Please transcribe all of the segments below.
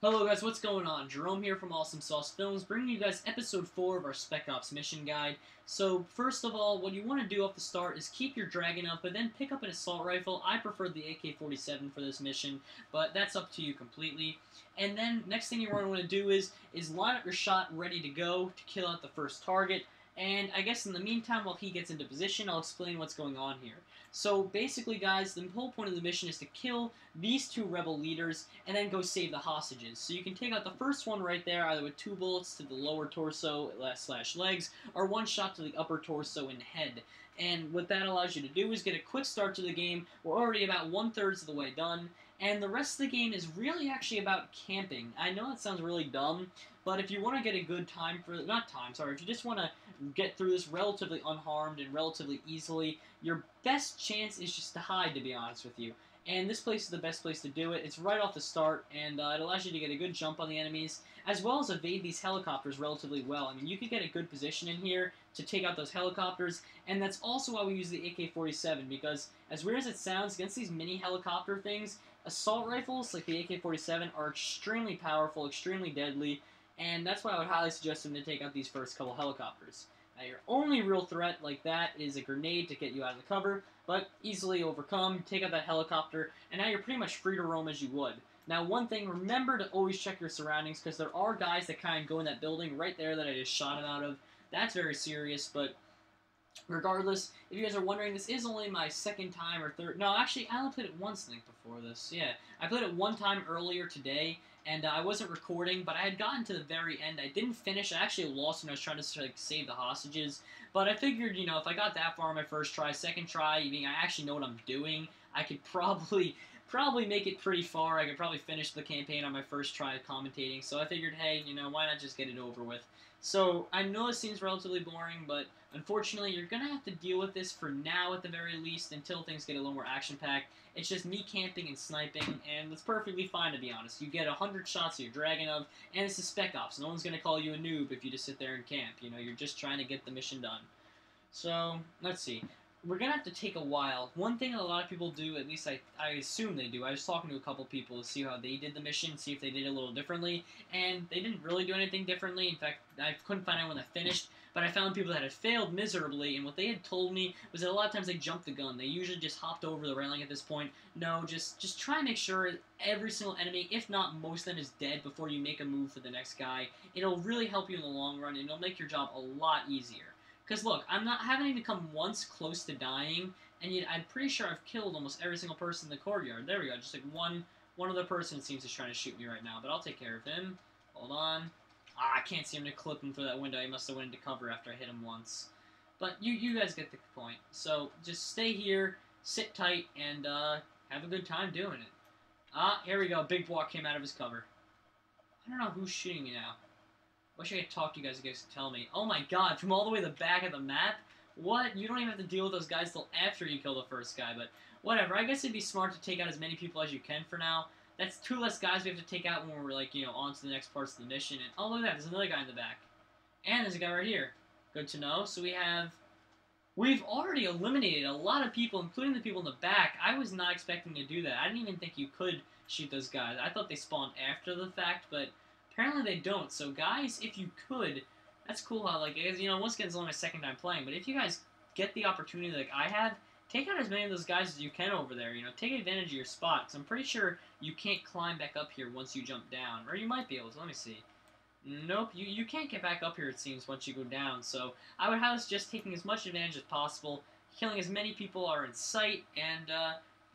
Hello guys, what's going on? Jerome here from AwesomeSauceFilms, bringing you guys episode 4 of our Spec Ops mission guide. So, first of all, what you want to do off the start is keep your dragon up, but then pick up an assault rifle. I prefer the AK-47 for this mission, but that's up to you completely. And then, next thing you want to do is line up your shot ready to go to kill out the first target. And I guess in the meantime, while he gets into position, I'll explain what's going on here. So basically, guys, the whole point of the mission is to kill these two rebel leaders and then go save the hostages. So you can take out the first one right there, either with 2 bullets to the lower torso / legs, or 1 shot to the upper torso and head. And what that allows you to do is get a quick start to the game. We're already about 1/3 of the way done. And the rest of the game is really actually about camping. I know it sounds really dumb, but if you want to get a good time for, if you just want to get through this relatively unharmed and relatively easily, your best chance is just to hide, to be honest with you. And this place is the best place to do it. It's right off the start, and it allows you to get a good jump on the enemies, as well as evade these helicopters relatively well. I mean, you could get a good position in here to take out those helicopters, and that's also why we use the AK-47, because as weird as it sounds, against these mini helicopter things, assault rifles like the AK-47 are extremely powerful, extremely deadly, and that's why I would highly suggest them to take out these first couple helicopters. Now, your only real threat like that is a grenade to get you out of the cover, but easily overcome. Take out that helicopter, and now you're pretty much free to roam as you would. Now, one thing, remember to always check your surroundings, because there are guys that kind of go in that building right there that I just shot him out of. That's very serious, but regardless, if you guys are wondering, this is only my second time or third. No, actually, I only played it once, I think, before this. Yeah, I played it one time earlier today, and I wasn't recording, but I had gotten to the very end. I didn't finish. I actually lost when I was trying to save the hostages. But I figured, you know, if I got that far on my first try, second try, meaning I actually know what I'm doing, I could probably make it pretty far. I could probably finish the campaign on my first try of commentating. So I figured, hey, you know, why not just get it over with? So I know it seems relatively boring, but unfortunately, you're going to have to deal with this for now at the very least until things get a little more action-packed. It's just me camping and sniping, and it's perfectly fine, to be honest. You get 100 shots of your Dragon of, and it's a Spec Ops. No one's going to call you a noob if you just sit there and camp. You know, you're just trying to get the mission done. So, let's see. We're going to have to take a while. One thing a lot of people do, at least I assume they do, I was talking to a couple people to see how they did the mission, see if they did it a little differently, and they didn't really do anything differently. In fact, I couldn't find anyone that finished, but I found people that had failed miserably, and what they had told me was that a lot of times they jumped the gun. They usually just hopped over the railing at this point. No, just try and make sure every single enemy, if not most of them, is dead before you make a move for the next guy. It'll really help you in the long run, and it'll make your job a lot easier. Because look, I'm not having even come once close to dying, and yet I'm pretty sure I've killed almost every single person in the courtyard. There we go, just like one other person seems to be trying to shoot me right now, but I'll take care of him. Hold on. Ah, I can't see him to clip him through that window. He must have went into cover after I hit him once. But you guys get the point. So just stay here, sit tight, and have a good time doing it. Ah, here we go. Big block came out of his cover. I don't know who's shooting me now. Wish I could talk to you guys to tell me. Oh my god, from all the way to the back of the map? What? You don't even have to deal with those guys till after you kill the first guy, but whatever. I guess it'd be smart to take out as many people as you can for now. That's 2 less guys we have to take out when we're, like, you know, on to the next parts of the mission. And, oh, look at that, there's another guy in the back. And there's a guy right here. Good to know. So we've already eliminated a lot of people, including the people in the back. I was not expecting to do that. I didn't even think you could shoot those guys. I thought they spawned after the fact, but apparently they don't. So guys, if you could, that's cool how, like, you know, once again, it's only my second time playing, but if you guys get the opportunity like I have, take out as many of those guys as you can over there. You know, take advantage of your spot, because I'm pretty sure you can't climb back up here once you jump down. Or you might be able to. Let me see. Nope, you can't get back up here, it seems, once you go down. So I would highly suggest taking as much advantage as possible, killing as many people are in sight, and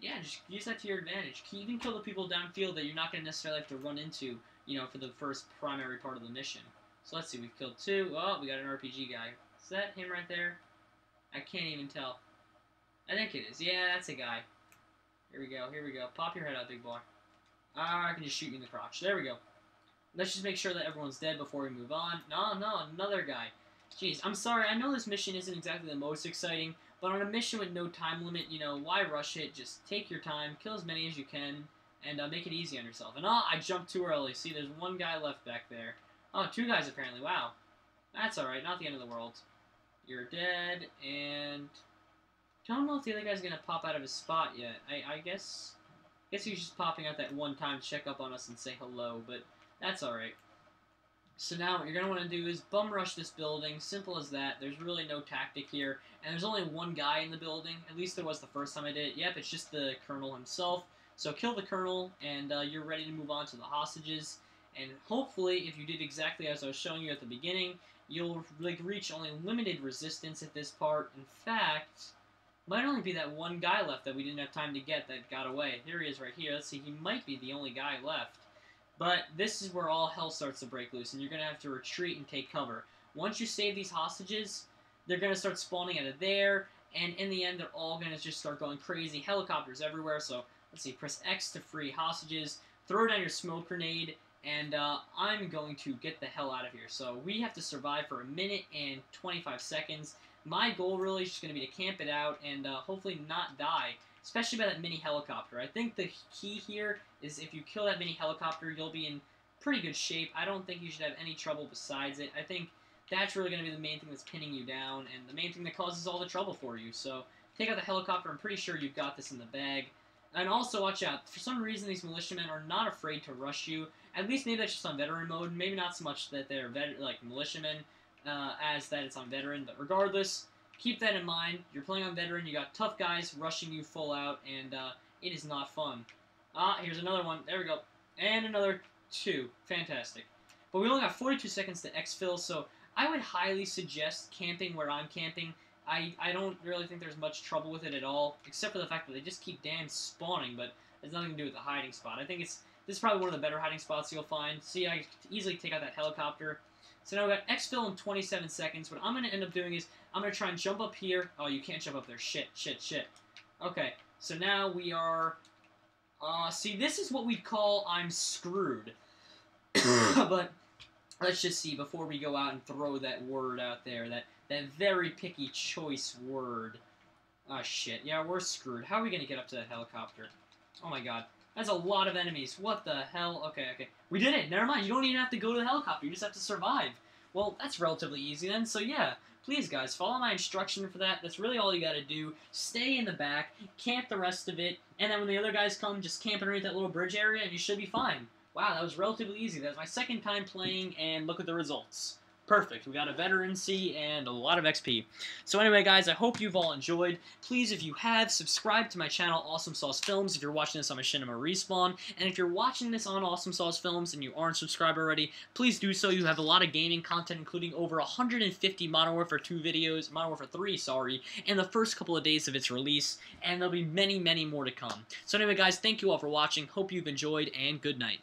yeah, just use that to your advantage. Even kill the people downfield that you're not going to necessarily have to run into, you know, for the first primary part of the mission. So let's see, we've killed 2. Oh, we got an RPG guy. Is that him right there? I can't even tell. I think it is. Yeah, that's a guy. Here we go, here we go. Pop your head out, big boy. Ah, I can just shoot you in the crotch. There we go. Let's just make sure that everyone's dead before we move on. No, another guy. Jeez, I'm sorry, I know this mission isn't exactly the most exciting, but on a mission with no time limit, you know, why rush it? Just take your time, kill as many as you can, and make it easy on yourself. And oh, I jumped too early. See, there's 1 guy left back there. Oh, 2 guys apparently. Wow. That's alright, not the end of the world. You're dead, and don't know if the other guy's gonna pop out of his spot yet. I guess Guess he's just popping out that one time to check up on us and say hello, but that's alright. So now what you're going to want to do is bum rush this building. Simple as that. There's really no tactic here. And there's only one guy in the building. At least there was the first time I did it. Yep, it's just the Colonel himself. So kill the Colonel, and you're ready to move on to the hostages. And hopefully, if you did exactly as I was showing you at the beginning, you'll reach only limited resistance at this part. In fact, might only be that one guy left that we didn't have time to get that got away. Here he is right here. Let's see, he might be the only guy left. But this is where all hell starts to break loose, and you're going to have to retreat and take cover. Once you save these hostages, they're going to start spawning out of there, and in the end, they're all going to just start going crazy. Helicopters everywhere, so let's see, press X to free hostages, throw down your smoke grenade, and I'm going to get the hell out of here. So we have to survive for 1 minute and 25 seconds. My goal really is just going to be to camp it out and hopefully not die, especially by that mini helicopter. I think the key here is if you kill that mini helicopter, you'll be in pretty good shape. I don't think you should have any trouble besides it. I think that's really going to be the main thing that's pinning you down and the main thing that causes all the trouble for you. So take out the helicopter. I'm pretty sure you've got this in the bag. And also, watch out. For some reason, these militiamen are not afraid to rush you. At least maybe that's just on veteran mode. Maybe not so much that they're militiamen as that it's on veteran. But regardless, keep that in mind. You're playing on veteran. You got tough guys rushing you full out, and it is not fun. Here's another one. There we go. And another 2. Fantastic. But we only got 42 seconds to exfil, so I would highly suggest camping where I'm camping. I don't really think there's much trouble with it at all, except for the fact that they just keep damn spawning, but it has nothing to do with the hiding spot. I think this is probably one of the better hiding spots you'll find. See, I can easily take out that helicopter. So now we got exfil in 27 seconds. What I'm going to end up doing is I'm going to try and jump up here. Oh, you can't jump up there. Shit. Okay, so now we are... see, this is what we'd call I'm screwed. But let's just see before we go out and throw that word out there, that very picky choice word. Ah, shit. Yeah, we're screwed. How are we going to get up to that helicopter? Oh my god. That's a lot of enemies. What the hell? Okay. We did it. Never mind. You don't even have to go to the helicopter. You just have to survive. Well, that's relatively easy then. So yeah, please guys, follow my instruction for that. That's really all you got to do. Stay in the back, camp the rest of it, and then when the other guys come, just camp underneath that little bridge area and you should be fine. Wow, that was relatively easy. That was my second time playing, and look at the results. Perfect. We got a veterancy and a lot of XP. So anyway, guys, I hope you've all enjoyed. Please, if you have, subscribe to my channel, AwesomeSauceFilms, if you're watching this on Machinima Respawn. And if you're watching this on AwesomeSauceFilms and you aren't subscribed already, please do so. You have a lot of gaming content, including over 150 Modern Warfare 2 videos, Modern Warfare 3, sorry, in the first couple of days of its release. And there'll be many, many more to come. So anyway, guys, thank you all for watching. Hope you've enjoyed, and good night.